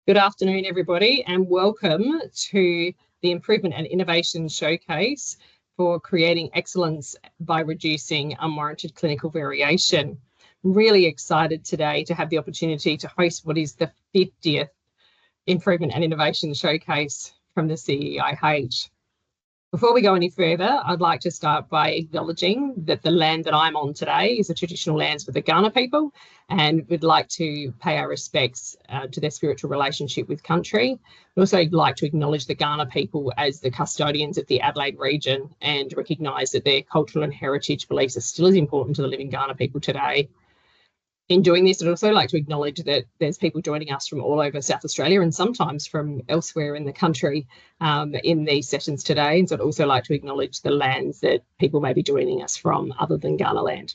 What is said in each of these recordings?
Good afternoon, everybody, and welcome to the Improvement and Innovation Showcase for creating excellence by reducing unwarranted clinical variation. Really excited today to have the opportunity to host what is the 50th Improvement and Innovation Showcase from the CEIH. Before we go any further, I'd like to start by acknowledging that the land that I'm on today is the traditional lands for the Kaurna people, and we'd like to pay our respects to their spiritual relationship with country. We'd also like to acknowledge the Kaurna people as the custodians of the Adelaide region and recognise that their cultural and heritage beliefs are still as important to the living Kaurna people today. In doing this, I'd also like to acknowledge that there's people joining us from all over South Australia and sometimes from elsewhere in the country in these sessions today. And so I'd also like to acknowledge the lands that people may be joining us from other than Kaurna land.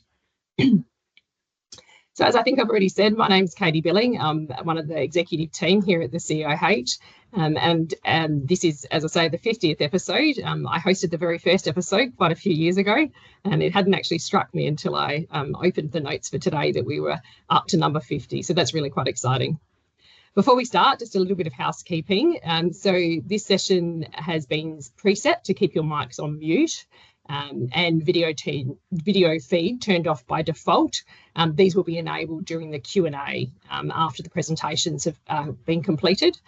So as I think I've already said, my name's Katie Billing. I'm one of the executive team here at the CEIH. And this is, as I say, the 50th episode. I hosted the very first episode quite a few years ago, and it hadn't actually struck me until I opened the notes for today that we were up to number 50. So that's really quite exciting. Before we start, just a little bit of housekeeping. So this session has been preset to keep your mics on mute. And video feed turned off by default. These will be enabled during the Q&A after the presentations have been completed.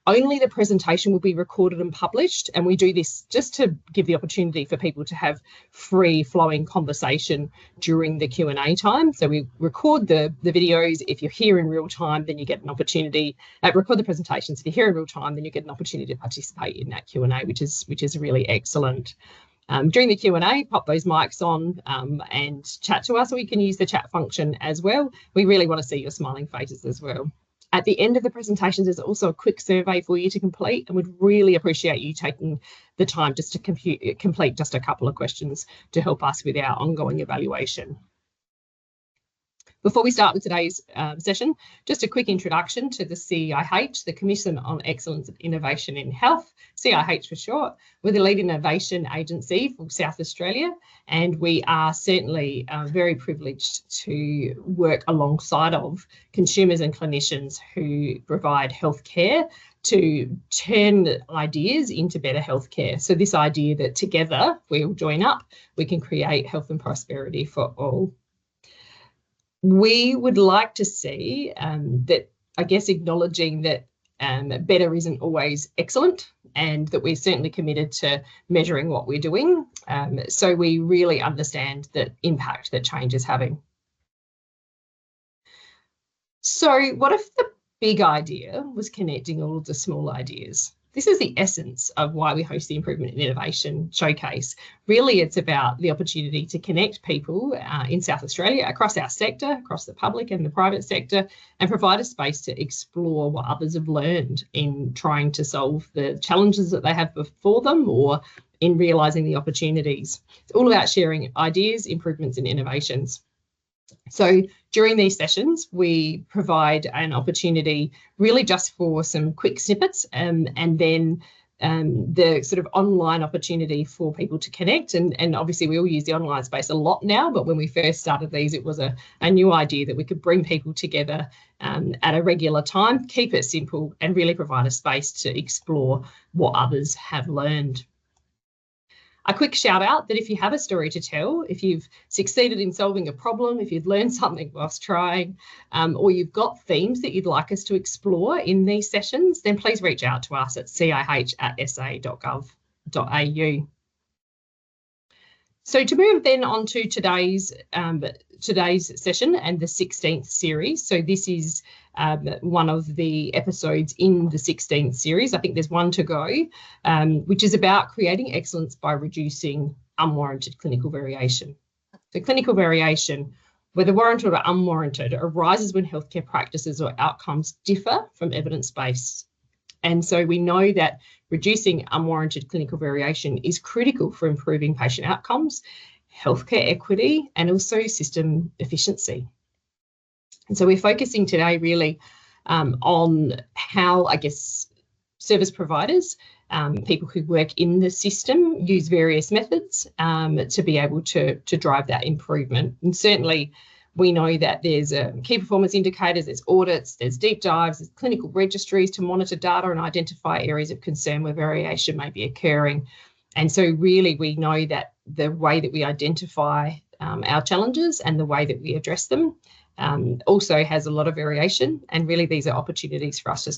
Only the presentation will be recorded and published, and we do this just to give the opportunity for people to have free-flowing conversation during the Q&A time. So we record the videos. If you're here in real time, then you get an opportunity. Record the presentations. If you're here in real time, then you get an opportunity to participate in that Q&A, which is really excellent. During the Q&A, pop those mics on and chat to us, or you can use the chat function as well. We really want to see your smiling faces as well. At the end of the presentations, there's also a quick survey for you to complete, and we'd really appreciate you taking the time just to complete just a couple of questions to help us with our ongoing evaluation. Before we start with today's session, just a quick introduction to the CEIH, the Commission on Excellence and Innovation in Health, CEIH for short. We're the lead innovation agency for South Australia, and we are certainly very privileged to work alongside of consumers and clinicians who provide healthcare to turn ideas into better healthcare. So this idea that together we all join up, we can create health and prosperity for all. We would like to see that, I guess, acknowledging that better isn't always excellent, and that we're certainly committed to measuring what we're doing. So we really understand the impact that change is having. So what if the big idea was connecting all of the small ideas? This is the essence of why we host the Improvement and Innovation Showcase. Really, it's about the opportunity to connect people in South Australia, across our sector, across the public and the private sector, and provide a space to explore what others have learned in trying to solve the challenges that they have before them, or in realising the opportunities. It's all about sharing ideas, improvements and innovations. So during these sessions, we provide an opportunity really just for some quick snippets and then the sort of online opportunity for people to connect. And obviously we all use the online space a lot now, but when we first started these, it was a new idea that we could bring people together at a regular time, keep it simple, and really provide a space to explore what others have learned. A quick shout out that if you have a story to tell, if you've succeeded in solving a problem, if you've learned something whilst trying, or you've got themes that you'd like us to explore in these sessions, then please reach out to us at ceih@sa.gov.au. So to move then on to today's session and the 16th series. So this is one of the episodes in the 16th series. I think there's one to go, which is about creating excellence by reducing unwarranted clinical variation. So clinical variation, whether warranted or unwarranted, arises when healthcare practices or outcomes differ from evidence-based. And so we know that reducing unwarranted clinical variation is critical for improving patient outcomes, healthcare equity, and also system efficiency. And so we're focusing today really on how, I guess, service providers, people who work in the system, use various methods to be able to drive that improvement. And certainly We know that there's key performance indicators, there's audits, there's deep dives, there's clinical registries to monitor data and identify areas of concern where variation may be occurring. And so really we know that the way that we identify our challenges and the way that we address them also has a lot of variation. And really these are opportunities for us to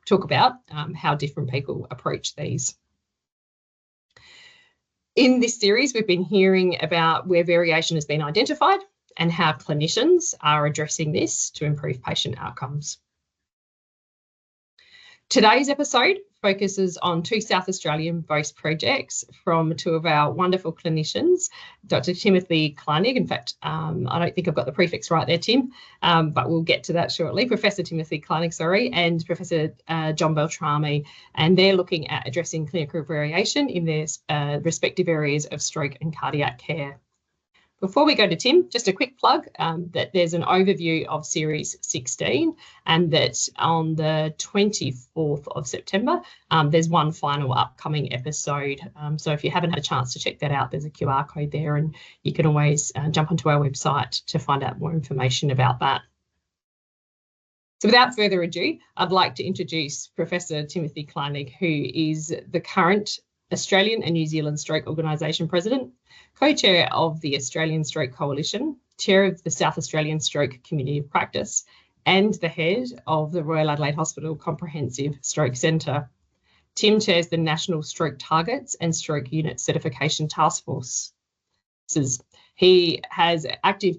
talk about how different people approach these. In this series, we've been hearing about where variation has been identified and how clinicians are addressing this to improve patient outcomes. Today's episode focuses on 2 South Australian-based projects from 2 of our wonderful clinicians, Dr. Timothy Kleinig. In fact, I don't think I've got the prefix right there, Tim, but we'll get to that shortly. Professor Timothy Kleinig, sorry, and Professor John Beltrame, and they're looking at addressing clinical variation in their respective areas of stroke and cardiac care. Before we go to Tim, just a quick plug that there's an overview of Series 16 and that on the 24th of September, there's one final upcoming episode. So if you haven't had a chance to check that out, there's a QR code there and you can always jump onto our website to find out more information about that. So without further ado, I'd like to introduce Professor Timothy Kleinig, who is the current Australian and New Zealand Stroke Organisation President, co-chair of the Australian Stroke Coalition, chair of the South Australian Stroke Community of Practice, and the head of the Royal Adelaide Hospital Comprehensive Stroke Centre. Tim chairs the National Stroke Targets and Stroke Unit Certification Task Force. He has active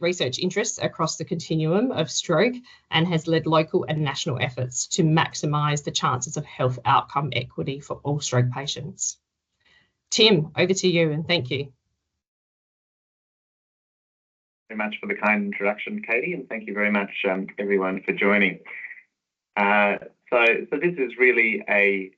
research interests across the continuum of stroke and has led local and national efforts to maximise the chances of health outcome equity for all stroke patients. Tim, over to you and thank you. Very much for the kind introduction, Katie, and thank you very much everyone for joining. So this is really a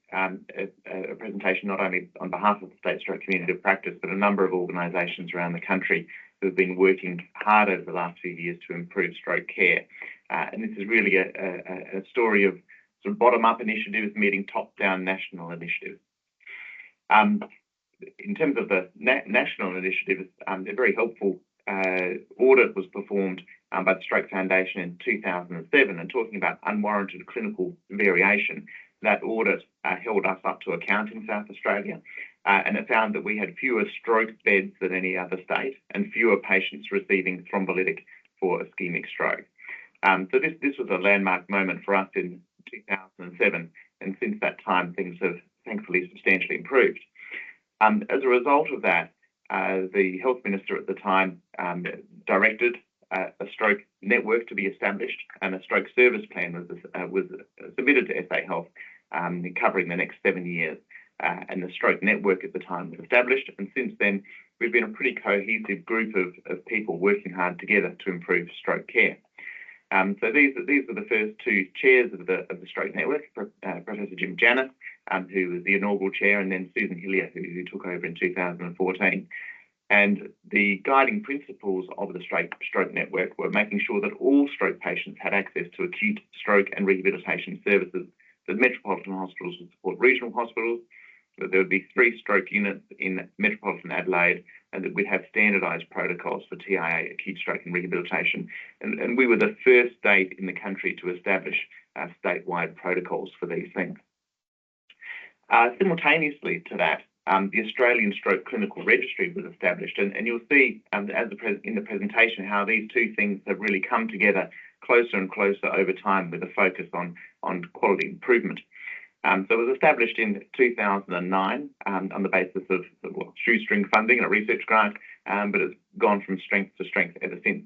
presentation not only on behalf of the State Stroke Community of Practice, but a number of organisations around the country who have been working hard over the last few years to improve stroke care. And this is really a story of sort of bottom-up initiatives meeting top-down national initiatives. In terms of the national initiatives, a very helpful audit was performed by the Stroke Foundation in 2007, and talking about unwarranted clinical variation, that audit held us up to account in South Australia, and it found that we had fewer stroke beds than any other state and fewer patients receiving thrombolytic for ischemic stroke. So this was a landmark moment for us in 2007, and since that time things have thankfully substantially improved. As a result of that, the Health Minister at the time directed a stroke network to be established, and a stroke service plan was submitted to SA Health covering the next 7 years. And the stroke network at the time was established, and since then we've been a pretty cohesive group of people working hard together to improve stroke care. So these are the first 2 chairs of the stroke network, Professor Jim Janis, who was the inaugural chair, and then Susan Hillier, who took over in 2014. And the guiding principles of the stroke network were making sure that all stroke patients had access to acute stroke and rehabilitation services, that metropolitan hospitals would support regional hospitals, that there would be 3 stroke units in metropolitan Adelaide, and that we'd have standardised protocols for TIA, acute stroke and rehabilitation. And we were the first state in the country to establish statewide protocols for these things. Simultaneously to that, the Australian Stroke Clinical Registry was established, and you'll see in the presentation how these 2 things have really come together closer and closer over time, with a focus on quality improvement. So it was established in 2009 on the basis of shoestring funding and a research grant, but it's gone from strength to strength ever since.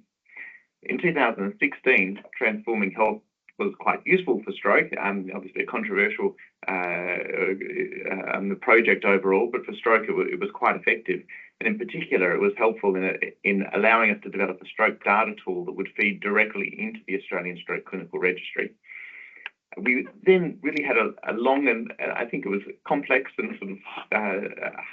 In 2016, Transforming Health was quite useful for stroke, obviously a controversial project overall, but for stroke it was quite effective. And in particular, it was helpful in allowing us to develop a stroke data tool that would feed directly into the Australian Stroke Clinical Registry. We then really had a long and I think it was complex and sort of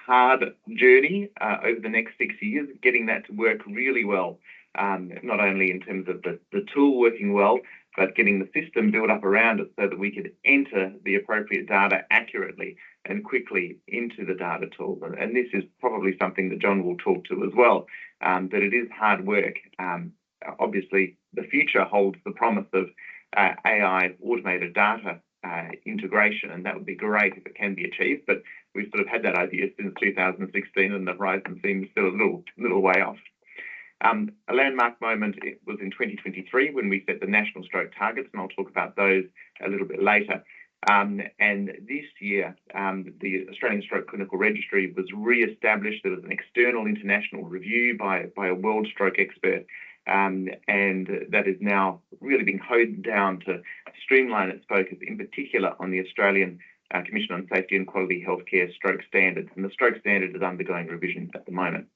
hard journey over the next 6 years, getting that to work really well, not only in terms of the tool working well, but getting the system built up around it so that we could enter the appropriate data accurately and quickly into the data tool. And this is probably something that John will talk to as well, that it is hard work. Obviously, the future holds the promise of AI automated data integration, and that would be great if it can be achieved, but we've sort of had that idea since 2016 and the horizon seems still a little way off. A landmark moment was in 2023 when we set the national stroke targets, and I'll talk about those a little bit later. And this year, the Australian Stroke Clinical Registry was re-established. There was an external international review by a world stroke expert, and that is now really being honed down to streamline its focus, in particular on the Australian Commission on Safety and Quality Healthcare Stroke Standards, and the stroke standard is undergoing revision at the moment.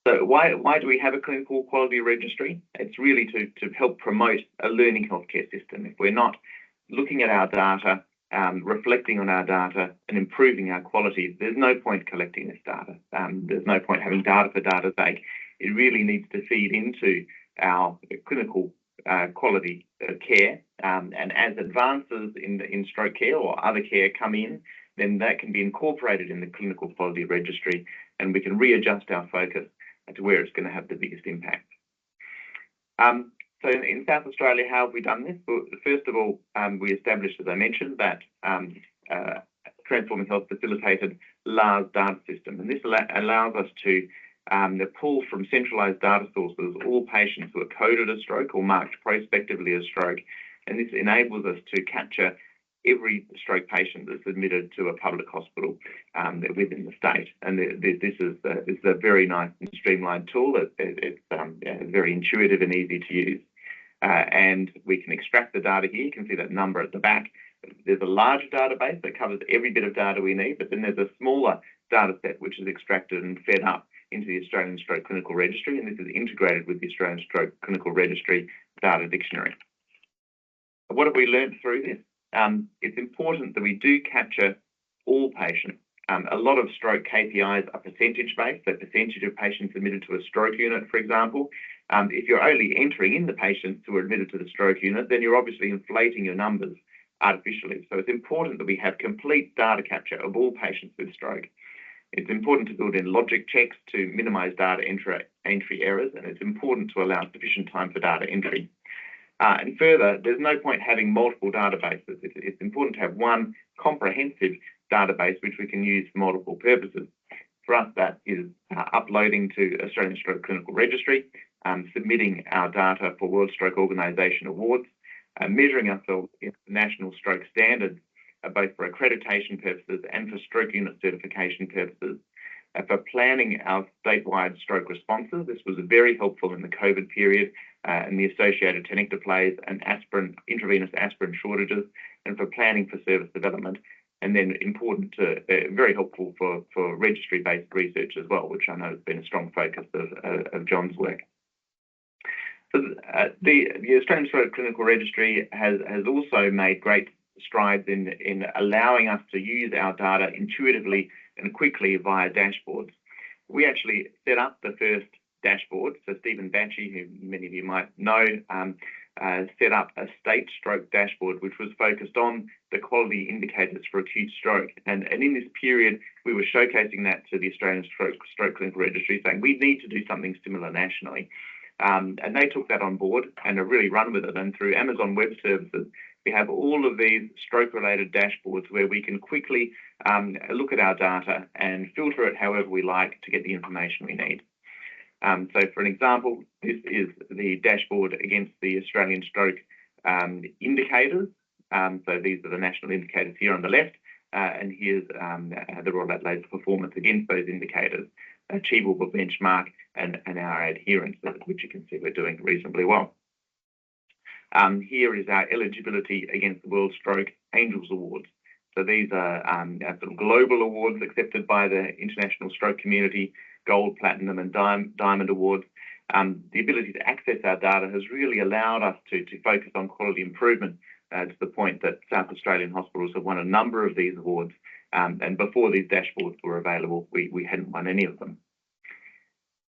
So why do we have a clinical quality registry? It's really to help promote a learning healthcare system. If we're not looking at our data, reflecting on our data and improving our quality, there's no point collecting this data. There's no point having data for data's sake. It really needs to feed into our clinical quality care, and as advances in stroke care or other care come in, then that can be incorporated in the clinical quality registry, and we can readjust our focus to where it's going to have the biggest impact. So in South Australia, how have we done this? Well, first of all, we established, as I mentioned, that Transforming Health facilitated LARS data system, and this allows us to pull from centralised data sources all patients who are coded as stroke or marked prospectively as stroke, and this enables us to capture every stroke patient that's admitted to a public hospital within the state. And this is a very nice and streamlined tool. It's very intuitive and easy to use. And we can extract the data here. You can see that number at the back. There's a larger database that covers every bit of data we need, but then there's a smaller data set which is extracted and fed up into the Australian Stroke Clinical Registry, and this is integrated with the Australian Stroke Clinical Registry data dictionary. What have we learned through this? It's important that we do capture all patients. A lot of stroke KPIs are percentage-based, so percentage of patients admitted to a stroke unit, for example. If you're only entering in the patients who are admitted to the stroke unit, then you're obviously inflating your numbers artificially. So it's important that we have complete data capture of all patients with stroke. It's important to build in logic checks to minimise data entry errors, and it's important to allow sufficient time for data entry. And further, there's no point having multiple databases. It's important to have one comprehensive database which we can use for multiple purposes. For us, that is uploading to Australian Stroke Clinical Registry, submitting our data for World Stroke Organisation awards, measuring ourselves in national stroke standards, both for accreditation purposes and for stroke unit certification purposes. For planning our statewide stroke responses, this was very helpful in the COVID period and the associated tenecteplase and intravenous aspirin shortages, and for planning for service development, and then important to, very helpful for registry-based research as well, which I know has been a strong focus of John's work. So the Australian Stroke Clinical Registry has also made great strides in allowing us to use our data intuitively and quickly via dashboards. We actually set up the first dashboard. So Stephen Batchy, who many of you might know, set up a state stroke dashboard, which was focused on the quality indicators for acute stroke. And in this period, we were showcasing that to the Australian Stroke Clinical Registry, saying we need to do something similar nationally. And they took that on board and have really run with it. And through Amazon Web Services, we have all of these stroke-related dashboards where we can quickly look at our data and filter it however we like to get the information we need. So for an example, this is the dashboard against the Australian stroke indicators. So these are the national indicators here on the left, and here's the Royal Adelaide's performance against those indicators, achievable benchmark, and our adherence, which you can see we're doing reasonably well. Here is our eligibility against the World Stroke Angels Awards. So these are sort of global awards accepted by the international stroke community, gold, platinum, and diamond awards. The ability to access our data has really allowed us to focus on quality improvement to the point that South Australian hospitals have won a number of these awards. And before these dashboards were available, we hadn't won any of them.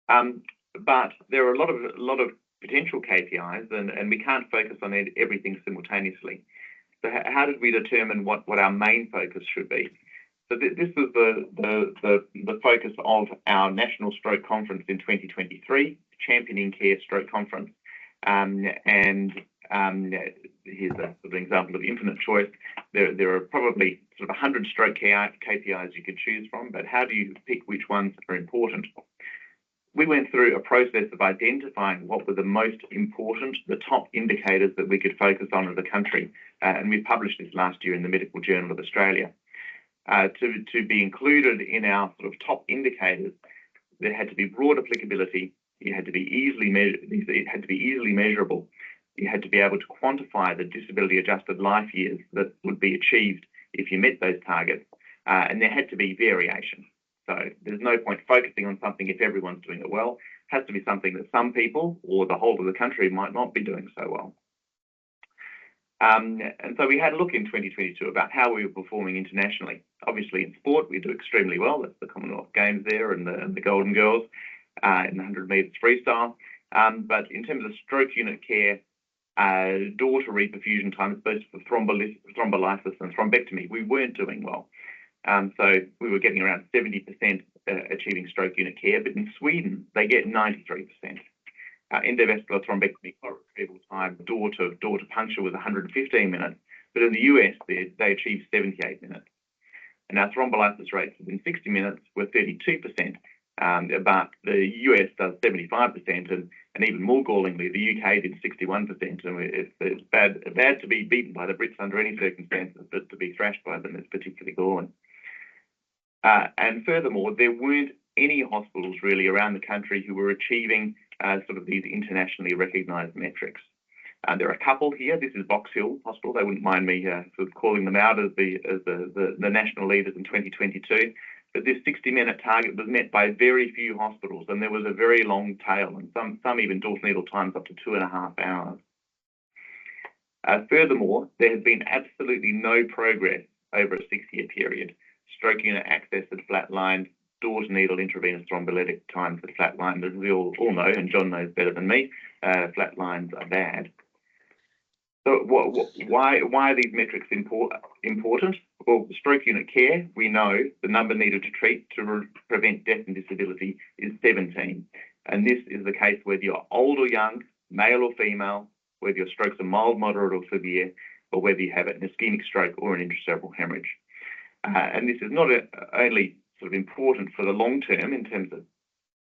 But there are a lot of potential KPIs, and we can't focus on everything simultaneously. So how did we determine what our main focus should be? So this was the focus of our National Stroke Conference in 2023, Championing Care Stroke Conference. Here's a sort of example of infinite choice. There are probably sort of 100 stroke KPIs you could choose from, but how do you pick which ones are important? We went through a process of identifying what were the most important, the top indicators that we could focus on as a country, and we published this last year in the Medical Journal of Australia. To be included in our sort of top indicators, there had to be broad applicability. You had to be easily measurable. You had to be able to quantify the disability-adjusted life years that would be achieved if you met those targets, and there had to be variation. So there's no point focusing on something if everyone's doing it well. It has to be something that some people or the whole of the country might not be doing so well. And so we had a look in 2022 about how we were performing internationally. Obviously in sport, we do extremely well. That's the Commonwealth Games there and the Golden Girls in the 100 metres freestyle. But in terms of stroke unit care, door to reperfusion time, both for thrombolysis and thrombectomy, we weren't doing well. So we were getting around 70% achieving stroke unit care, but in Sweden, they get 93%. Endovascular thrombectomy retrieval time, door to puncture was 115 minutes, but in the US, they achieved 78 minutes. And our thrombolysis rates within 60 minutes were 32%, but the US does 75%, and even more gallingly, the UK did 61%. And it's bad to be beaten by the Brits under any circumstances, but to be thrashed by them is particularly galling. And furthermore, there weren't any hospitals really around the country who were achieving sort of these internationally recognised metrics. There are a couple here. This is Box Hill Hospital. They wouldn't mind me sort of calling them out as the national leaders in 2022. But this 60-minute target was met by very few hospitals, and there was a very long tail, and some even door-to needle times up to 2.5 hours. Furthermore, there has been absolutely no progress over a 6-year period. Stroke unit access had flatlined, door-to-needle intravenous thrombolytic times had flatlined. As we all know, and John knows better than me, flatlines are bad. So why are these metrics important? Well, stroke unit care, we know the number needed to treat to prevent death and disability is 17. And this is the case whether you're old or young, male or female, whether your strokes are mild, moderate or severe, or whether you have an ischemic stroke or an intracerebral hemorrhage. And this is not only sort of important for the long term in terms of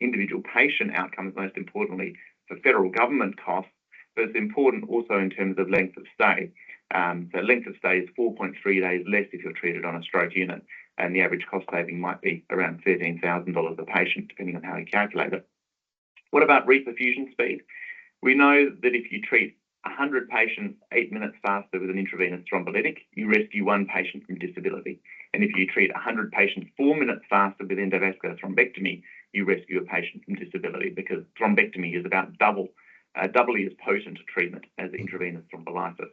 individual patient outcomes, most importantly for federal government costs, but it's important also in terms of length of stay. So length of stay is 4.3 days less if you're treated on a stroke unit, and the average cost saving might be around $13,000 a patient, depending on how you calculate it. What about reperfusion speed? We know that if you treat 100 patients 8 minutes faster with an intravenous thrombolytic, you rescue 1 patient from disability. And if you treat 100 patients 4 minutes faster with endovascular thrombectomy, you rescue a patient from disability, because thrombectomy is about doubly as potent a treatment as intravenous thrombolysis.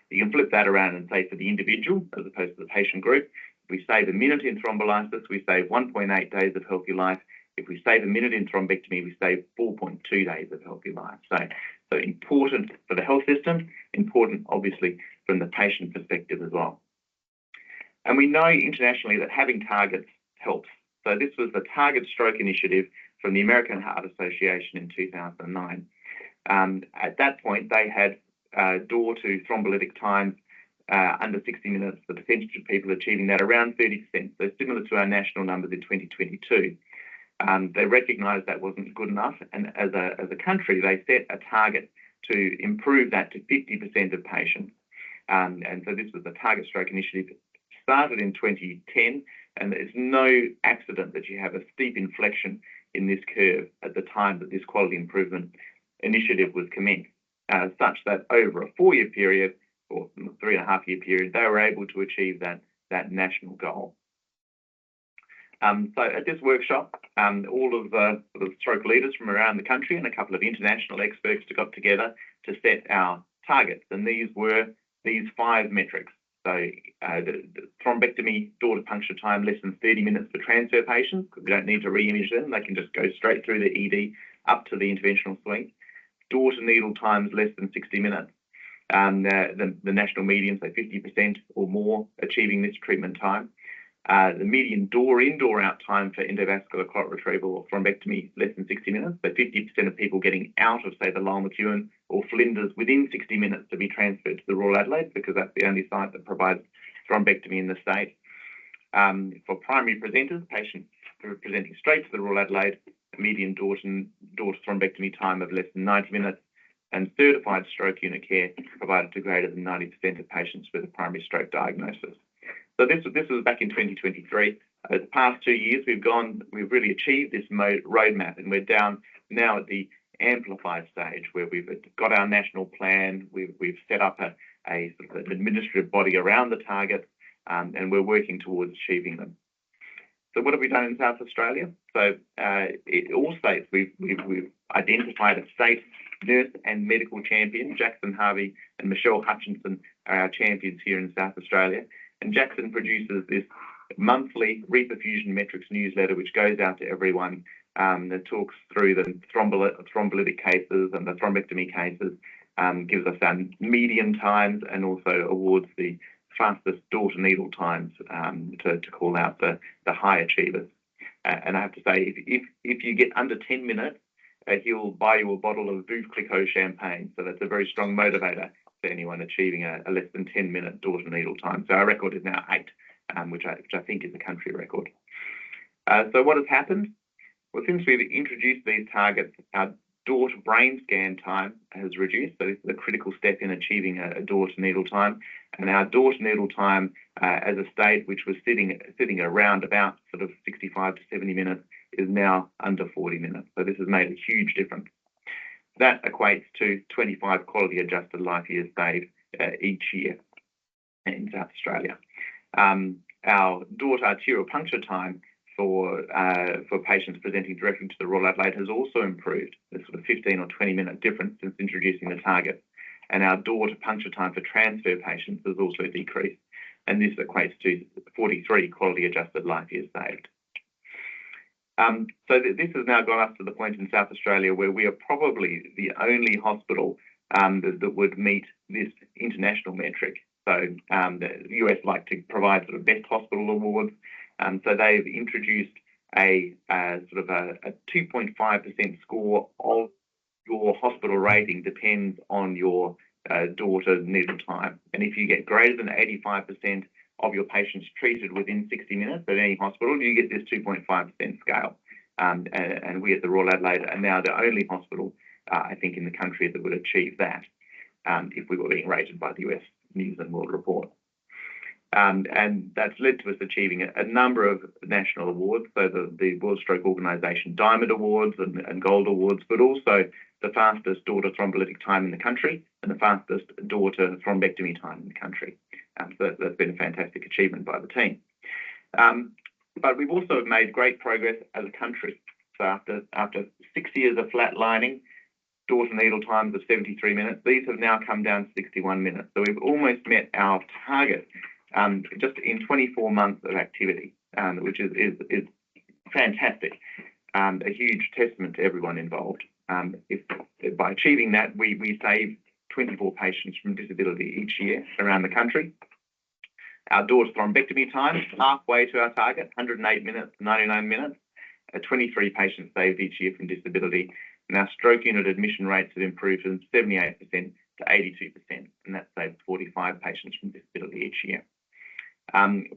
You can flip that around and say for the individual, as opposed to the patient group, if we save a minute in thrombolysis, we save 1.8 days of healthy life. If we save a minute in thrombectomy, we save 4.2 days of healthy life. So important for the health system, important obviously from the patient perspective as well. And we know internationally that having targets helps. So this was the Target Stroke Initiative from the American Heart Association in 2009. At that point, they had door to thrombolytic times under 60 minutes, the percentage of people achieving that around 30%, so similar to our national numbers in 2022. They recognised that wasn't good enough, and as a country, they set a target to improve that to 50% of patients. And so this was the Target Stroke Initiative, started in 2010, and it's no accident that you have a steep inflection in this curve at the time that this quality improvement initiative was commenced, such that over a 4-year period, or 3.5-year period, they were able to achieve that national goal. So at this workshop, all of the stroke leaders from around the country and a couple of international experts got together to set our targets, and these were these 5 metrics. So the thrombectomy door to puncture time less than 30 minutes for transfer patients, because we don't need to re-image them, they can just go straight through the ED up to the interventional suite. Door to needle times less than 60 minutes. The national median, so 50% or more achieving this treatment time. The median door-in, door-out time for endovascular clot retrieval or thrombectomy, less than 60 minutes. So 50% of people getting out of, say, the Lyell McEwen or Flinders within 60 minutes to be transferred to the Royal Adelaide, because that's the only site that provides thrombectomy in the state. For primary presenters, patients presenting straight to the Royal Adelaide, a median door-to thrombectomy time of less than 90 minutes, and certified stroke unit care provided to greater than 90% of patients with a primary stroke diagnosis. So this was back in 2023. The past 2 years, we've really achieved this roadmap, and we're down now at the amplified stage where we've got our national plan. We've set up a sort of an administrative body around the targets, and we're working towards achieving them. So what have we done in South Australia? So all states, we've identified a state nurse and medical champion. Jackson Harvey and Michelle Hutchinson are our champions here in South Australia. And Jackson produces this monthly reperfusion metrics newsletter, which goes out to everyone, that talks through the thrombolytic cases and the thrombectomy cases, gives us our median times, and also awards the fastest door-to-needle times to call out the high achievers. And I have to say, if you get under 10 minutes, he'll buy you a bottle of Veuve Clicquot champagne. So that's a very strong motivator to anyone achieving a less than 10-minute door-to-needle time. So our record is now 8, which I think is a country record. So what has happened? Well, since we've introduced these targets, our door-to-brain scan time has reduced. So this is a critical step in achieving a door-to-needle time. And our door-to-needle time as a state, which was sitting around about sort of 65 to 70 minutes, is now under 40 minutes. So this has made a huge difference. That equates to 25 quality adjusted life years saved each year in South Australia. Our door-to-arterial puncture time for patients presenting directly to the Royal Adelaide has also improved. There's sort of 15 or 20 minute difference since introducing the target. And our door-to-puncture time for transfer patients has also decreased. And this equates to 43 quality adjusted life years saved. So this has now got us to the point in South Australia where we are probably the only hospital that would meet this international metric. So the US like to provide sort of best hospital awards. So they've introduced a sort of a 2.5% score of your hospital rating depends on your door-to-needle time. And if you get greater than 85% of your patients treated within 60 minutes at any hospital, you get this 2.5% scale. And we at the Royal Adelaide are now the only hospital, I think, in the country that would achieve that if we were being rated by the US News and World Report. And that's led to us achieving a number of national awards, so the World Stroke Organisation Diamond Awards and Gold Awards, but also the fastest door-to-thrombolytic time in the country and the fastest door-to-thrombectomy time in the country. So that's been a fantastic achievement by the team. But we've also made great progress as a country. So after 6 years of flatlining, door-to-needle times of 73 minutes, these have now come down to 61 minutes. So we've almost met our target just in 24 months of activity, which is fantastic. A huge testament to everyone involved. By achieving that, we save 24 patients from disability each year around the country. Our door-to-thrombectomy time is halfway to our target, 108 minutes, 99 minutes. 23 patients saved each year from disability. And our stroke unit admission rates have improved from 78% to 82%, and that saves 45 patients from disability each year.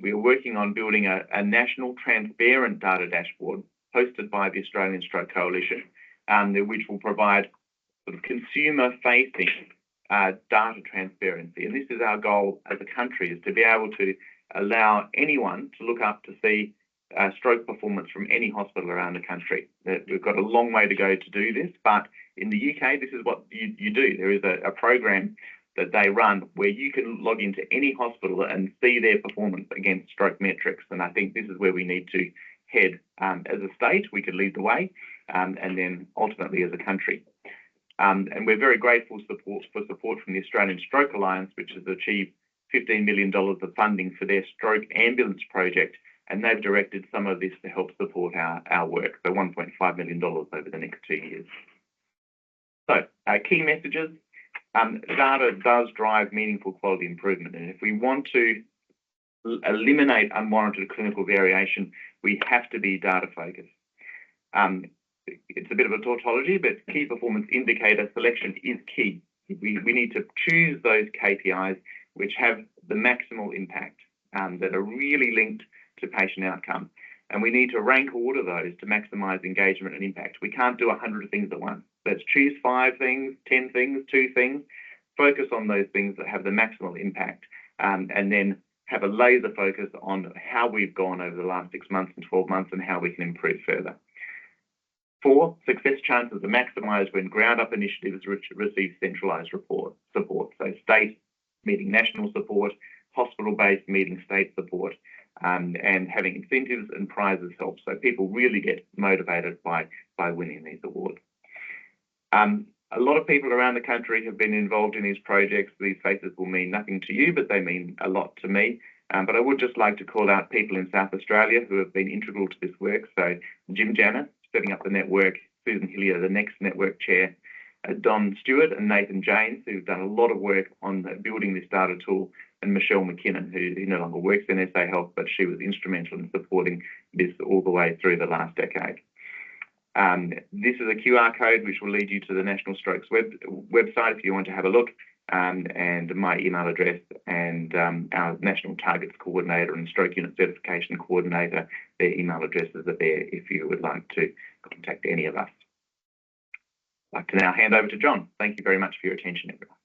We are working on building a national transparent data dashboard hosted by the Australian Stroke Coalition, which will provide sort of consumer-facing data transparency. And this is our goal as a country, is to be able to allow anyone to look up to see stroke performance from any hospital around the country. We've got a long way to go to do this, but in the UK, this is what you do. There is a program that they run where you can log into any hospital and see their performance against stroke metrics. And I think this is where we need to head as a state. We could lead the way, and then ultimately as a country. And we're very grateful for support from the Australian Stroke Alliance, which has achieved $15 million of funding for their stroke ambulance project. And they've directed some of this to help support our work, so $1.5 million over the next 2 years. So key messages. Data does drive meaningful quality improvement. And if we want to eliminate unwarranted clinical variation, we have to be data focused. It's a bit of a tautology, but key performance indicator selection is key. We need to choose those KPIs which have the maximal impact, that are really linked to patient outcome. And we need to rank order those to maximize engagement and impact. We can't do 100 things at once. Let's choose 5 things, 10 things, 2 things, focus on those things that have the maximal impact, and then have a laser focus on how we've gone over the last 6 months and 12 months and how we can improve further. 4, success chances are maximised when ground-up initiatives receive centralised support. So state meeting national support, hospital-based meeting state support, and having incentives and prizes help. So people really get motivated by winning these awards. A lot of people around the country have been involved in these projects. These faces will mean nothing to you, but they mean a lot to me. But I would just like to call out people in South Australia who have been integral to this work. So Jim Janner, setting up the network, Susan Hillier, the next network chair, Don Stewart and Nathan James, who've done a lot of work on building this data tool, and Michelle McKinnon, who no longer works in SA Health, but she was instrumental in supporting this all the way through the last decade. This is a QR code which will lead you to the National Strokes website if you want to have a look, and my email address, and our National Targets Coordinator and Stroke Unit Certification Coordinator, their email addresses are there if you would like to contact any of us. I'd like to now hand over to John. Thank you very much for your attention, everyone.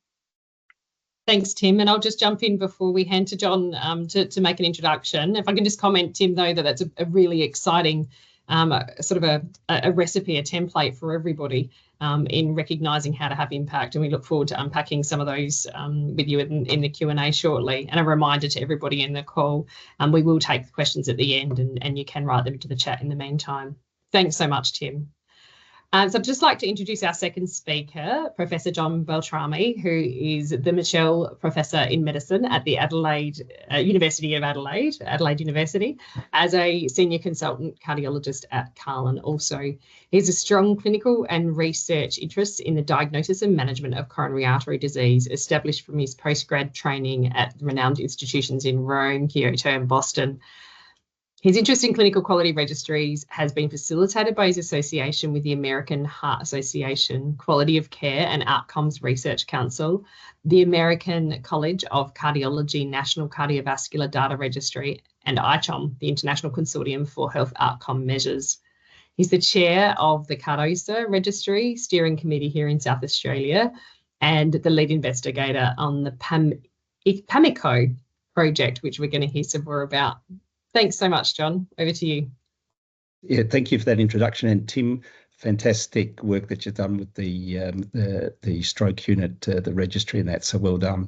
Thanks, Tim. And I'll just jump in before we hand to John to make an introduction. If I can just comment, Tim, though, that's a really exciting sort of a recipe, a template for everybody in recognising how to have impact. And we look forward to unpacking some of those with you in the Q&A shortly. And a reminder to everybody in the call, we will take questions at the end, and you can write them to the chat in the meantime. Thanks so much, Tim. So I'd just like to introduce our second speaker, Professor John Beltrame, who is the Mitchell Professor in Medicine at the University of Adelaide University, as a Senior Consultant Cardiologist at Carlin also. He has a strong clinical and research interest in the diagnosis and management of coronary artery disease, established from his postgrad training at renowned institutions in Rome, Kyoto and Boston. His interest in clinical quality registries has been facilitated by his association with the American Heart Association, Quality of Care and Outcomes Research Council, the American College of Cardiology National Cardiovascular Data Registry, and ICHOM, the International Consortium for Health Outcome Measures. He's the chair of the Cardosa Registry Steering Committee here in South Australia, and the lead investigator on the PAMICO project, which we're going to hear some more about. Thanks so much, John. Over to you. Yeah, thank you for that introduction. And Tim, fantastic work that you've done with the stroke unit, the registry and that, so well done.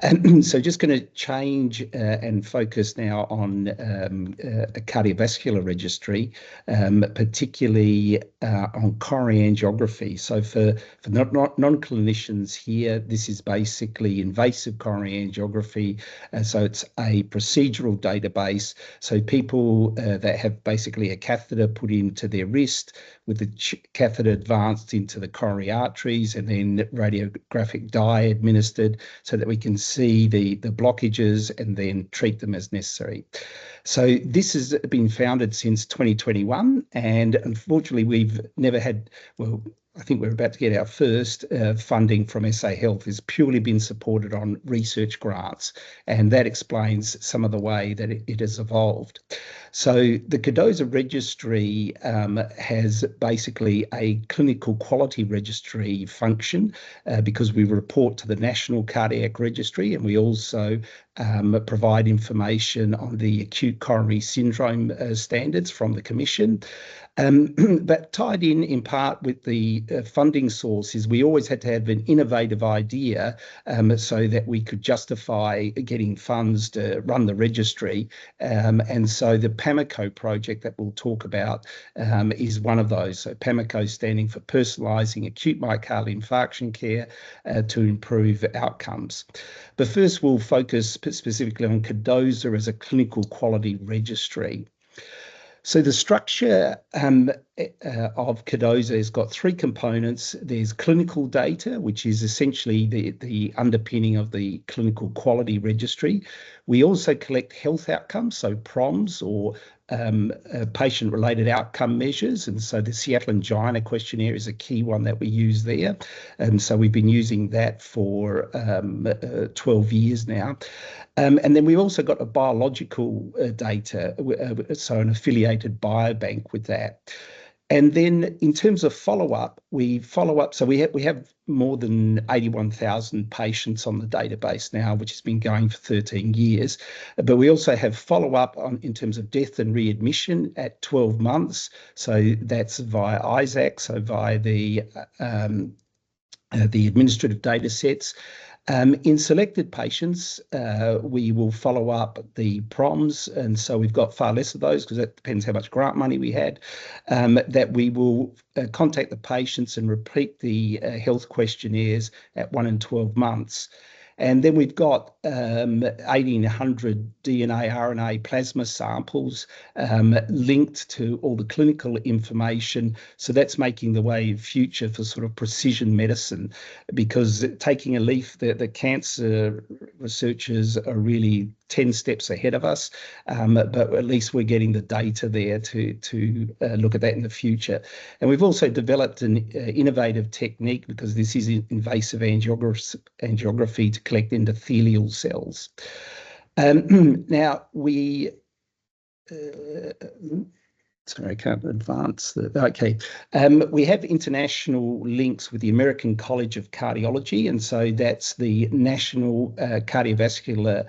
And so just going to change and focus now on a cardiovascular registry, particularly on coronary angiography. So for non-clinicians here, this is basically invasive coronary angiography. So it's a procedural database. So people that have basically a catheter put into their wrist with the catheter advanced into the coronary arteries, and then radiographic dye administered so that we can see the blockages and then treat them as necessary. So this has been founded since 2021, and unfortunately we've never had, well, I think we're about to get our first funding from SA Health. Has purely been supported on research grants, and that explains some of the way that it has evolved. So the Cardosa registry has basically a clinical quality registry function because we report to the National Cardiac Registry, and we also provide information on the acute coronary syndrome standards from the Commission. But tied in part with the funding sources, we always had to have an innovative idea so that we could justify getting funds to run the registry. And so the PAMICO project that we'll talk about is one of those. So PAMICO standing for Personalising Acute Myocardial Infarction Care to improve outcomes. But first we'll focus specifically on Cardosa as a clinical quality registry. So the structure of CADOSA has got three components. There's clinical data, which is essentially the underpinning of the clinical quality registry. We also collect health outcomes, so PROMs, or patient-related outcome measures. And so the Seattle Angina questionnaire is a key one that we use there. And so we've been using that for 12 years now. And then we've also got a biological data, so an affiliated biobank with that. And then in terms of follow-up, we follow up. So we have more than 81,000 patients on the database now, which has been going for 13 years. But we also have follow-up in terms of death and readmission at 12 months. So that's via ISAC, so via the administrative data sets. In selected patients, we will follow up the PROMs, and so we've got far less of those because that depends how much grant money we had, that we will contact the patients and repeat the health questionnaires at 1 and 12 months. And then we've got 1,800 DNA, RNA plasma samples linked to all the clinical information. So that's making the way future for sort of precision medicine, because taking a leaf, the cancer researchers are really 10 steps ahead of us, but at least we're getting the data there to look at that in the future. And we've also developed an innovative technique, because this is invasive angiography, to collect endothelial cells. Now we sorry, I can't advance that. Okay. We have international links with the American College of Cardiology, and so that's the National Cardiovascular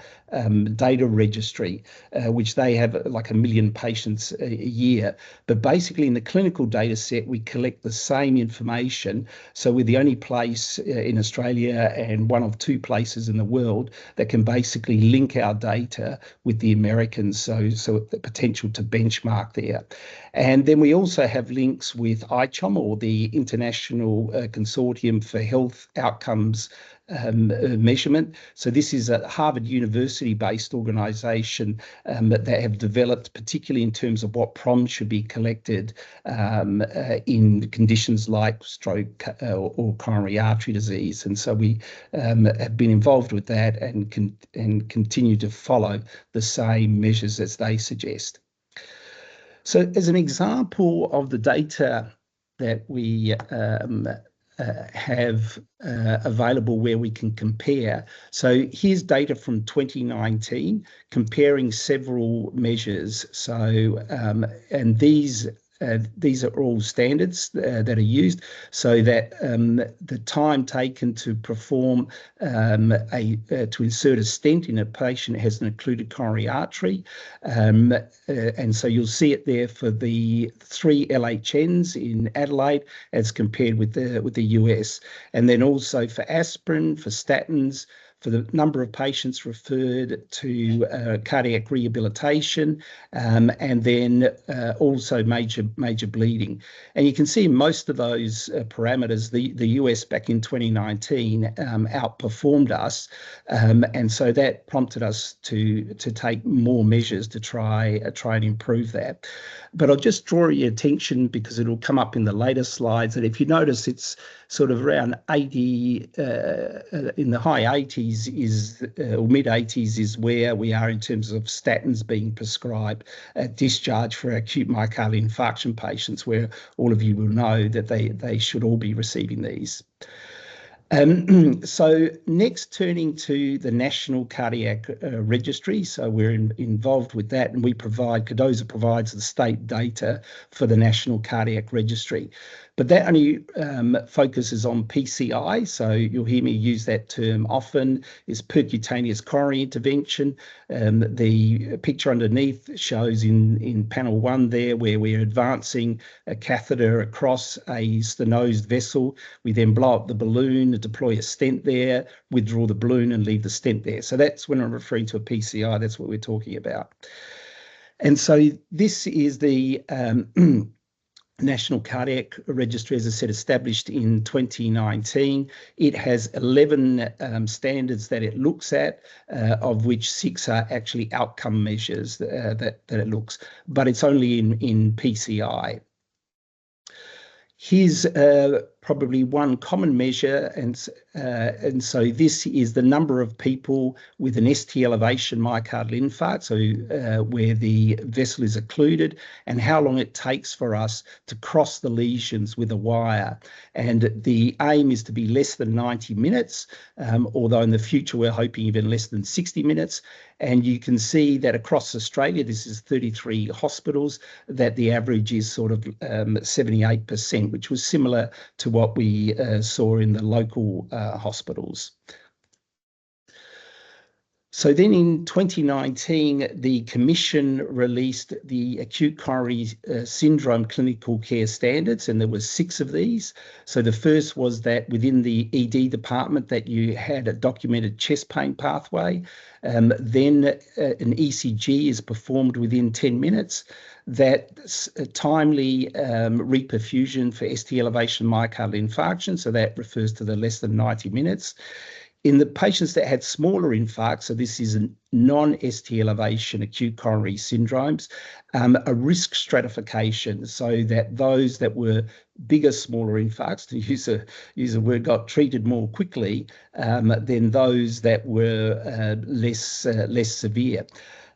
Data Registry, which they have like 1 million patients a year. But basically in the clinical data set, we collect the same information. So we're the only place in Australia and one of two places in the world that can basically link our data with the Americans, so the potential to benchmark there. And then we also have links with ICHOM, or the International Consortium for Health Outcomes Measurement. So this is a Harvard University-based organisation that have developed, particularly in terms of what PROMs should be collected in conditions like stroke or coronary artery disease. And so we have been involved with that and continue to follow the same measures as they suggest. So as an example of the data that we have available where we can compare. So here's data from 2019 comparing several measures. So and these are all standards that are used, so that the time taken to perform to insert a stent in a patient has an occluded coronary artery, and so you'll see it there for the 3 LHNs in Adelaide as compared with the US, and then also for aspirin, for statins, for the number of patients referred to cardiac rehabilitation, and then also major bleeding. And you can see in most of those parameters, the US back in 2019 outperformed us, and so that prompted us to take more measures to try and improve that. But I'll just draw your attention, because it'll come up in the later slides, that if you notice, it's sort of around 80, in the high 80s or mid 80s is where we are in terms of statins being prescribed at discharge for acute myocardial infarction patients, where all of you will know that they should all be receiving these. So next, turning to the National Cardiac Registry. So we're involved with that, and CADOSA provides the state data for the National Cardiac Registry. But that only focuses on PCI, so you'll hear me use that term often, is percutaneous coronary intervention. The picture underneath shows in panel 1 there, where we're advancing a catheter across a stenosed vessel. We then blow up the balloon, deploy a stent there, withdraw the balloon and leave the stent there. So that's when I'm referring to a PCI, that's what we're talking about. And so this is the National Cardiac Registry, as I said, established in 2019. It has 11 standards that it looks at, of which 6 are actually outcome measures that it looks, but it's only in PCI. Here's probably one common measure, and so this is the number of people with an ST elevation myocardial infarct, so where the vessel is occluded, and how long it takes for us to cross the lesions with a wire. And the aim is to be less than 90 minutes, although in the future we're hoping even less than 60 minutes. And you can see that across Australia, this is 33 hospitals, that the average is sort of 78%, which was similar to what we saw in the local hospitals. So then in 2019, the Commission released the Acute Coronary Syndrome Clinical Care Standards, and there were 6 of these. So the first was that within the ED department that you had a documented chest pain pathway. Then an ECG is performed within 10 minutes. That timely reperfusion for ST elevation myocardial infarction, so that refers to the less than 90 minutes. In the patients that had smaller infarcts, so this is a non-ST elevation acute coronary syndromes, a risk stratification, so that those that were bigger, smaller infarcts, to use a word, got treated more quickly than those that were less severe.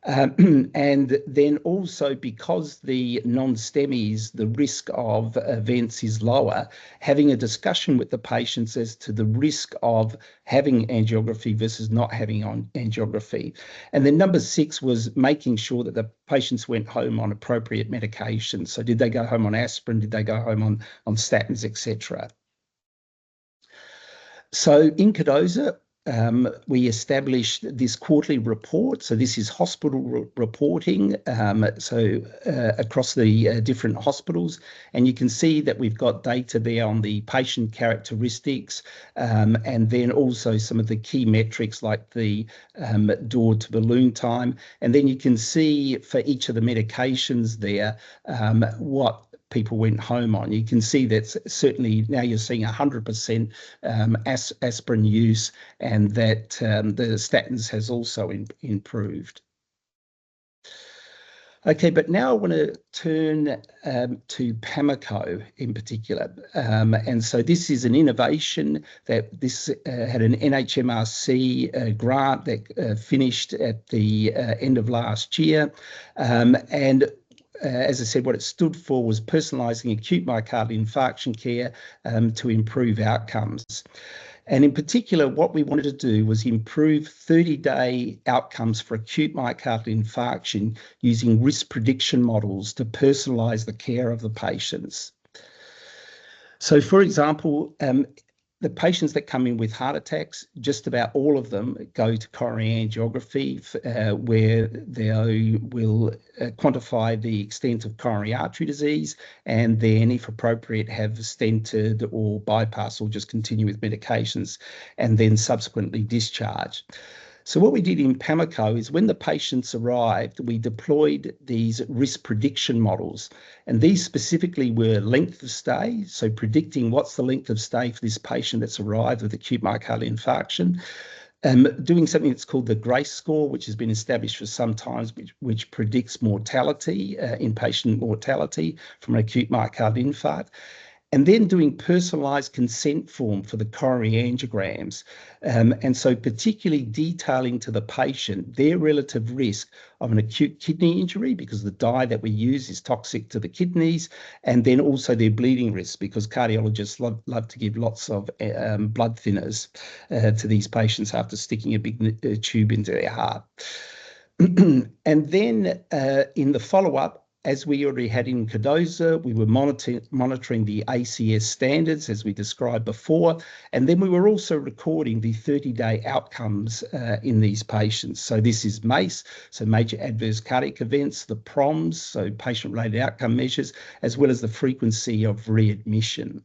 And then also, because the non-STEMIs, the risk of events is lower, having a discussion with the patients as to the risk of having angiography versus not having angiography. And then number 6 was making sure that the patients went home on appropriate medications. So did they go home on aspirin? Did they go home on statins, etc.? So in Cardoza, we established this quarterly report. So this is hospital reporting, across the different hospitals. And you can see that we've got data there on the patient characteristics, and then also some of the key metrics like the door to balloon time. And then you can see for each of the medications there, what people went home on. You can see that certainly now you're seeing 100% aspirin use, and that the statins has also improved. Okay, but now I want to turn to PAMICO in particular. And so this is an innovation that this had an NHMRC grant that finished at the end of last year. As I said, what it stood for was personalising acute myocardial infarction care to improve outcomes. And in particular, what we wanted to do was improve 30-day outcomes for acute myocardial infarction using risk prediction models to personalise the care of the patients. So, for example, the patients that come in with heart attacks, just about all of them go to coronary angiography, where they will quantify the extent of coronary artery disease, and then, if appropriate, have stented or bypass or just continue with medications, and then subsequently discharge. So what we did in PAMICO is when the patients arrived, we deployed these risk prediction models. And these specifically were length of stay, so predicting what's the length of stay for this patient that's arrived with acute myocardial infarction. Doing something that's called the GRACE score, which has been established for some time, which predicts mortality, inpatient mortality from an acute myocardial infarct. And then doing personalised consent form for the coronary angiograms. And so particularly detailing to the patient their relative risk of an acute kidney injury, because the dye that we use is toxic to the kidneys, and then also their bleeding risk, because cardiologists love to give lots of blood thinners to these patients after sticking a big tube into their heart. And then in the follow-up, as we already had in Cardoza, we were monitoring the ACS standards, as we described before, and then we were also recording the 30-day outcomes in these patients. So this is MACE, so major adverse cardiac events, the PROMs, so patient-related outcome measures, as well as the frequency of readmission.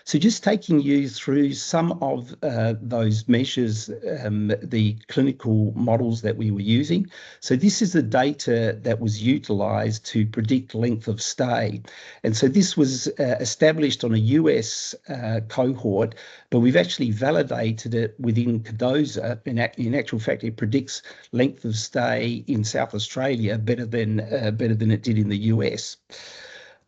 So just taking you through some of those measures, the clinical models that we were using. So this is the data that was utilised to predict length of stay. And so this was established on a US cohort, but we've actually validated it within CADOSA. In actual fact, it predicts length of stay in South Australia better than it did in the US.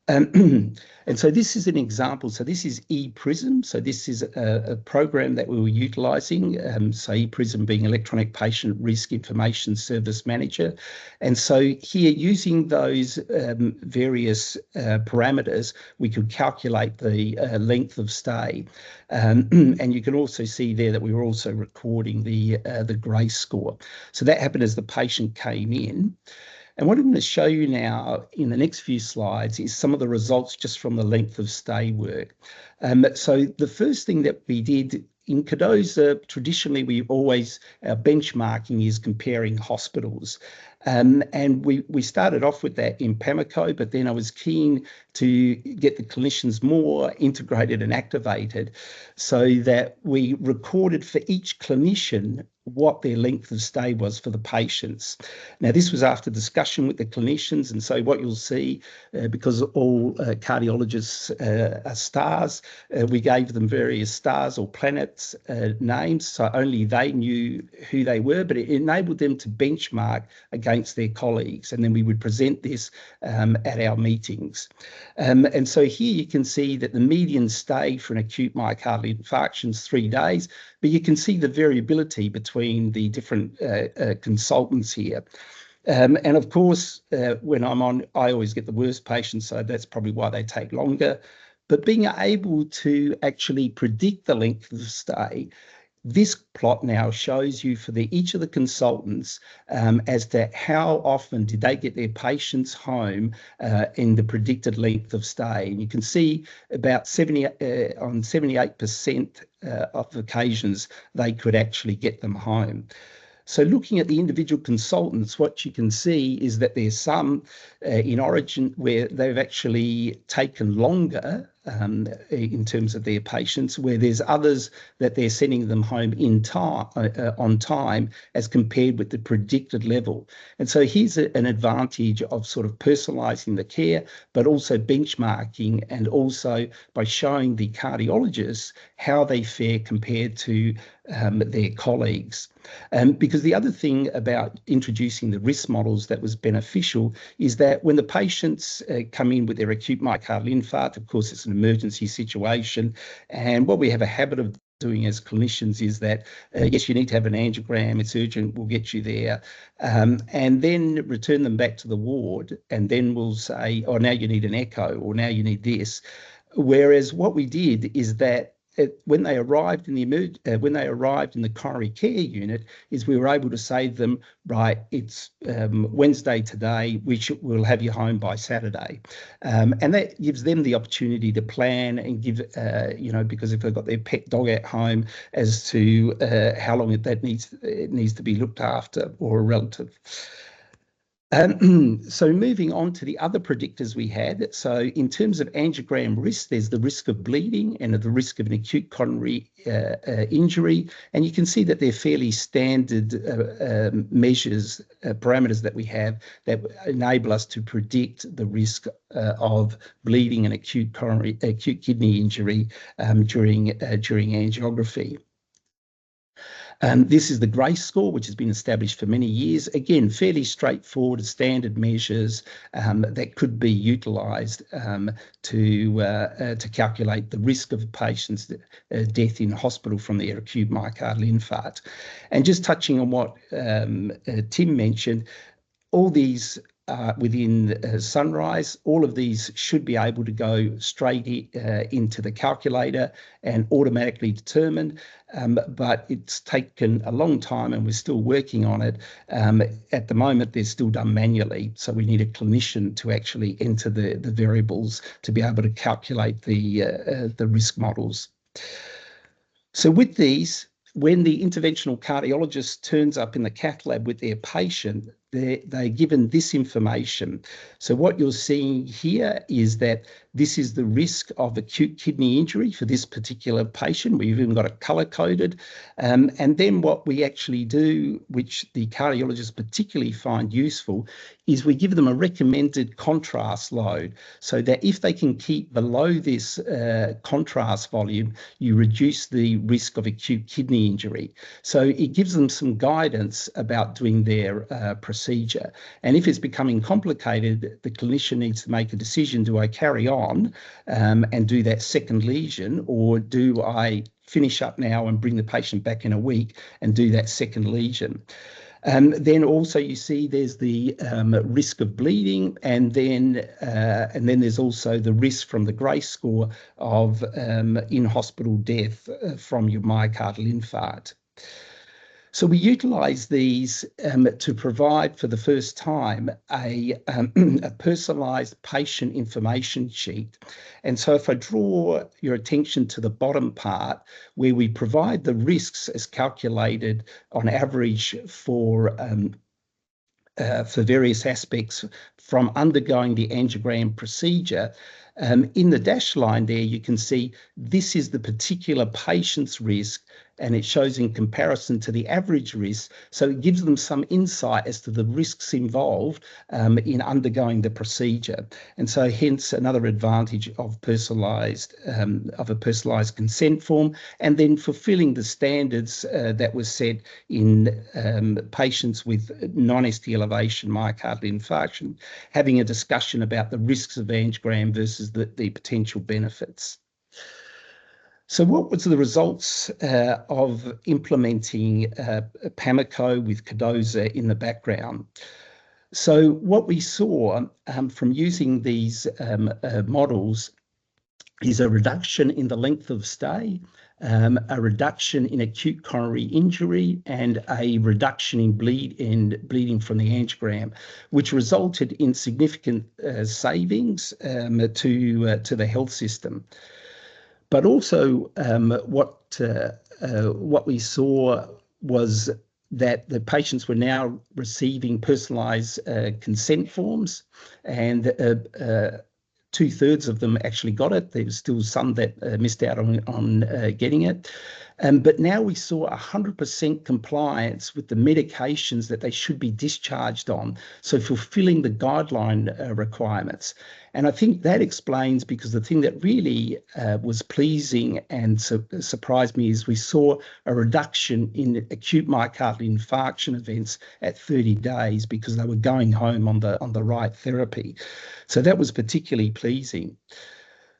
And so this is an example. So this is ePrism. So this is a program that we were utilising. So ePrism being Electronic Patient Risk Information Service Manager. And so here, using those various parameters, we could calculate the length of stay. And you can also see there that we were also recording the GRACE score. So that happened as the patient came in. And what I'm going to show you now in the next few slides is some of the results just from the length of stay work. So the first thing that we did in CADOSA, traditionally our benchmarking is comparing hospitals. And we started off with that in PAMICO, but then I was keen to get the clinicians more integrated and activated so that we recorded for each clinician what their length of stay was for the patients. Now, this was after discussion with the clinicians, and so what you'll see, because all cardiologists are stars, we gave them various stars or planets names, so only they knew who they were, but it enabled them to benchmark against their colleagues, and then we would present this at our meetings. And so here you can see that the median stay for an acute myocardial infarction is 3 days, but you can see the variability between the different consultants here. And of course, when I'm on, I always get the worst patients, so that's probably why they take longer. But being able to actually predict the length of stay, this plot now shows you for each of the consultants as to how often did they get their patients home in the predicted length of stay. And you can see about 78% of occasions they could actually get them home. So looking at the individual consultants, what you can see is that there's some in Origin where they've actually taken longer in terms of their patients, where there's others that they're sending them home on time as compared with the predicted level. And so here's an advantage of sort of personalising the care, but also benchmarking, and also by showing the cardiologists how they fare compared to their colleagues. Because the other thing about introducing the risk models that was beneficial is that when the patients come in with their acute myocardial infarct, of course, it's an emergency situation. And what we have a habit of doing as clinicians is that, yes, you need to have an angiogram, it's urgent, we'll get you there. And then return them back to the ward. And then we'll say, oh, now you need an echo, or now you need this. Whereas what we did is that when they arrived in the coronary care unit, is we were able to say to them, right, it's Wednesday today, we'll have you home by Saturday. And that gives them the opportunity to plan and give, because if they've got their pet dog at home, as to how long it needs to be looked after, or a relative. So moving on to the other predictors we had. So in terms of angiogram risk, there's the risk of bleeding and the risk of an acute coronary injury. And you can see that they're fairly standard measures, parameters that we have that enable us to predict the risk of bleeding and acute kidney injury during angiography. This is the GRACE score, which has been established for many years. Again, fairly straightforward standard measures that could be utilised to calculate the risk of a patient's death in hospital from their acute myocardial infarct. And just touching on what Tim mentioned, all these within Sunrise, all of these should be able to go straight into the calculator and automatically determined, but it's taken a long time and we're still working on it. At the moment, they're still done manually, so we need a clinician to actually enter the variables to be able to calculate the risk models. So with these, when the interventional cardiologist turns up in the cath lab with their patient, they're given this information. So what you're seeing here is that this is the risk of acute kidney injury for this particular patient. We've even got it color-coded. And then what we actually do, which the cardiologists particularly find useful, is we give them a recommended contrast load so that if they can keep below this contrast volume, you reduce the risk of acute kidney injury. So it gives them some guidance about doing their procedure. And if it's becoming complicated, the clinician needs to make a decision: do I carry on and do that second lesion, or do I finish up now and bring the patient back in a week and do that second lesion? Then also you see there's the risk of bleeding, and then there's also the risk from the GRACE score of in-hospital death from your myocardial infarct. So we utilise these to provide for the first time a personalised patient information sheet. And so if I draw your attention to the bottom part, where we provide the risks as calculated on average for various aspects from undergoing the angiogram procedure, in the dashed line there, you can see this is the particular patient's risk, and it shows in comparison to the average risk. So it gives them some insight as to the risks involved in undergoing the procedure. And so hence another advantage of a personalised consent form, and then fulfilling the standards that was set in patients with non-ST elevation myocardial infarction, having a discussion about the risks of angiogram versus the potential benefits. So what was the results of implementing PAMICO with Cardoza in the background? So what we saw from using these models is a reduction in the length of stay, a reduction in acute coronary injury, and a reduction in bleeding from the angiogram, which resulted in significant savings to the health system. But also what we saw was that the patients were now receiving personalised consent forms, and 2/3 of them actually got it. There was still some that missed out on getting it. But now we saw 100% compliance with the medications that they should be discharged on, so fulfilling the guideline requirements. And I think that explains, because the thing that really was pleasing and surprised me is we saw a reduction in acute myocardial infarction events at 30 days because they were going home on the right therapy. So that was particularly pleasing.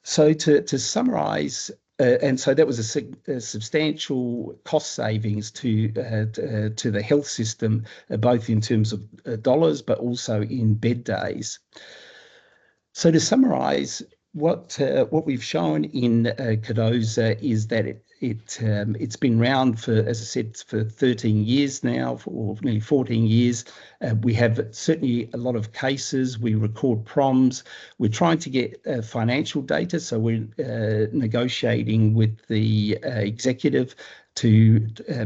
So to summarise, and so that was a substantial cost savings to the health system, both in terms of dollars, but also in bed days. So to summarise, what we've shown in Cardoza is that it's been around for, as I said, for 13 years now, or nearly 14 years. We have certainly a lot of cases. We record PROMs. We're trying to get financial data, so we're negotiating with the executive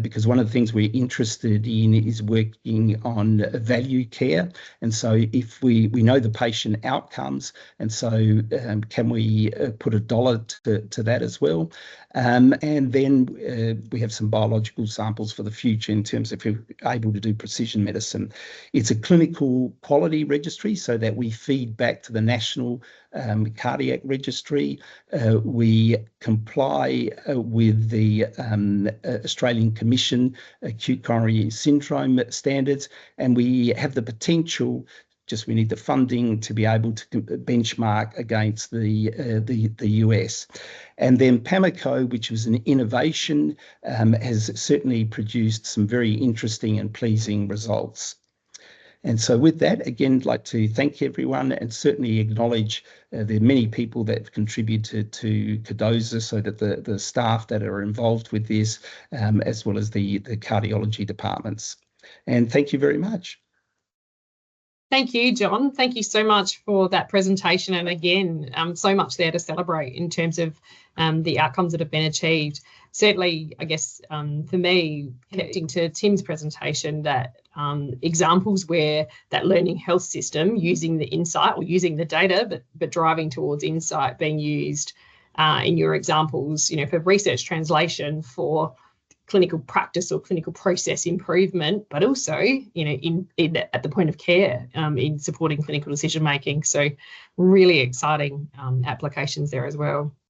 because one of the things we're interested in is working on value care. And so if we know the patient outcomes, and so can we put $1 to that as well? And then we have some biological samples for the future in terms of if we're able to do precision medicine. It's a clinical quality registry so that we feed back to the National Cardiac Registry. We comply with the Australian Commission Acute Coronary Syndrome standards, and we have the potential, just we need the funding to be able to benchmark against the US. And then PAMICO, which was an innovation, has certainly produced some very interesting and pleasing results. And so with that, again, I'd like to thank everyone and certainly acknowledge there are many people that have contributed to Cardoza, so that the staff that are involved with this, as well as the cardiology departments. And thank you very much. Thank you, John. Thank you so much for that presentation. And again, so much there to celebrate in terms of the outcomes that have been achieved. certainly, I guess, for me, connecting to Tim's presentation, that examples where that learning health system using the insight or using the data, but driving towards insight being used in your examples, for research translation, for clinical practice or clinical process improvement, but also, in at the point of care, in supporting clinical decision making. So really exciting applications there as well.